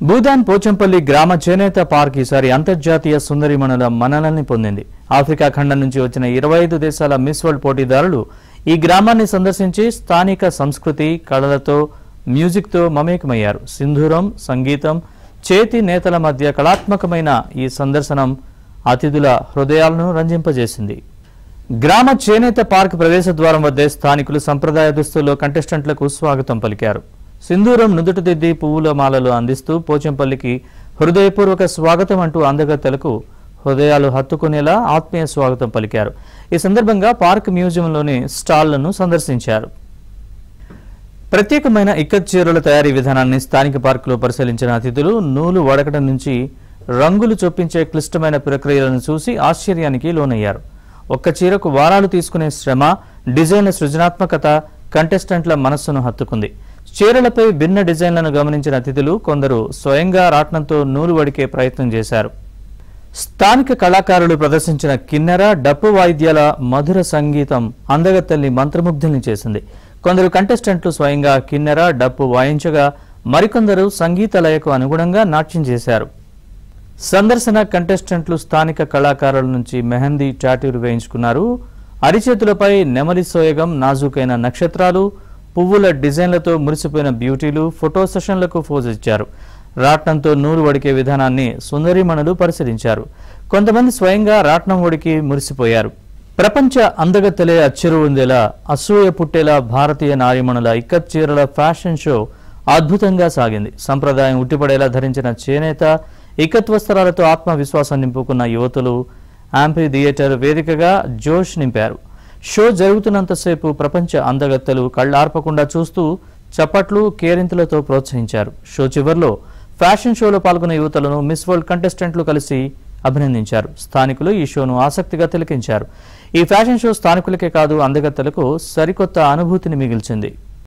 భూదాన్ పోచంపల్లి గ్రామ చేనేత పార్క్ ఈసారి అంతర్జాతీయ సుందరిమణుల మన్ననల్ని పొందింది. ఆఫ్రికా ఖండం నుంచి వచ్చిన 25 దేశాల మిస్ వరల్డ్ పోటీదారులు ఈ గ్రామాన్ని సందర్శించి స్థానిక సంస్కృతి, కళలతో, మ్యూజిక్తో మమేకమయ్యారు. సింధూరం, సంగీతం, చేతి నేతల మధ్య కళాత్మకమైన ఈ సందర్శనం అతిథుల హృదయాలను రంజింపజేసింది. గ్రామ చేనేత పార్క్ ప్రవేశ ద్వారం వద్దే స్థానికులు సంప్రదాయ దుస్తుల్లో కంటెస్టెంట్లకు స్వాగతం పలికారు. సింధూరం నుదుటదిద్ది పువ్వుల మాలలు అందిస్తూ పోచంపల్లికి హృదయపూర్వక స్వాగతం అంటూ అందగత్తెలకు హృదయాలు హత్తుకునేలా ఆత్మీయ స్వాగతం పలికారు. ఈ సందర్భంగా పార్క్ మ్యూజియంలోని స్టాళ్లను సందర్శించారు. ప్రత్యేకమైన ఇక్కత్ చీరల తయారీ విధానాన్ని స్థానిక పార్కులో పరిశీలించిన అతిథులు నూలు వడకడం నుంచి రంగులు చొప్పించే క్లిష్టమైన ప్రక్రియలను చూసి ఆశ్చర్యానికి లోనయ్యారు. ఒక్క చీరకు వారాలు తీసుకునే శ్రమ, డిజైన్ల సృజనాత్మకత కంటెస్టెంట్ల మనస్సును హత్తుకుంది. చీరలపై భిన్న డిజైన్లను గమనించిన అతిథులు కొందరు స్వయంగా రాట్నంతో నూలు వడికే ప్రయత్నం చేశారు. స్థానిక కళాకారులు ప్రదర్శించిన కిన్నెర, డప్పు వాయిద్యాల మధుర సంగీతం అందగత్తెల్ని మంత్రముగ్ధుల్ని చేసింది. కొందరు కంటెస్టెంట్లు స్వయంగా కిన్నెర, డప్పు వాయించగా మరికొందరు సంగీత లయకు అనుగుణంగా నాట్యం చేశారు. సందర్శన కంటెస్టెంట్లు స్థానిక కళాకారుల నుంచి మెహందీ, టాటూలు వేయించుకున్నారు. అరిచేతులపై నెమలి సోయగం, నాజూకైన నక్షత్రాలు, పువ్వుల డిజైన్లతో మురిసిపోయిన బ్యూటీలు, ఫోటో సెషన్లకు పోజ్ ఇచ్చారు. రాట్నంతో నూలు వడికే విధానాన్ని సుందరిమణులు పరిశీలించారు. కొంతమంది స్వయంగా రాట్నం వడికి మురిసిపోయారు. ప్రపంచ అందగత్తెలే అచ్చెరు ఉందేలా, అసూయ పుట్టేలా భారతీయ నారీమణుల ఇక్కత్ చీరల ఫ్యాషన్ షో అద్భుతంగా సాగింది. సంప్రదాయం ఉట్టిపడేలా ధరించిన చేనేత, ఇక్కత్ వస్త్రాలతో ఆత్మవిశ్వాసం నింపుకున్న యువతులు యాంపీ థియేటర్ వేదికగా జోష్ నింపారు. షో జరుగుతున్నంతసేపు ప్రపంచ అందగత్తెలు కళ్లార్పకుండా చూస్తూ చప్పట్లు, కేరింతలతో ప్రోత్సహించారు. షో చివర్లో ఫ్యాషన్ షోలో పాల్గొన్న యువతలను మిస్ వరల్డ్ కంటెస్టెంట్లు కలిసి అభినందించారు. స్థానికులు ఈ షోను ఆసక్తిగా తిలకించారు. ఈ ఫ్యాషన్ షో స్థానికులకే కాదు అందగత్తెలకు సరికొత్త అనుభూతిని మిగిల్చింది.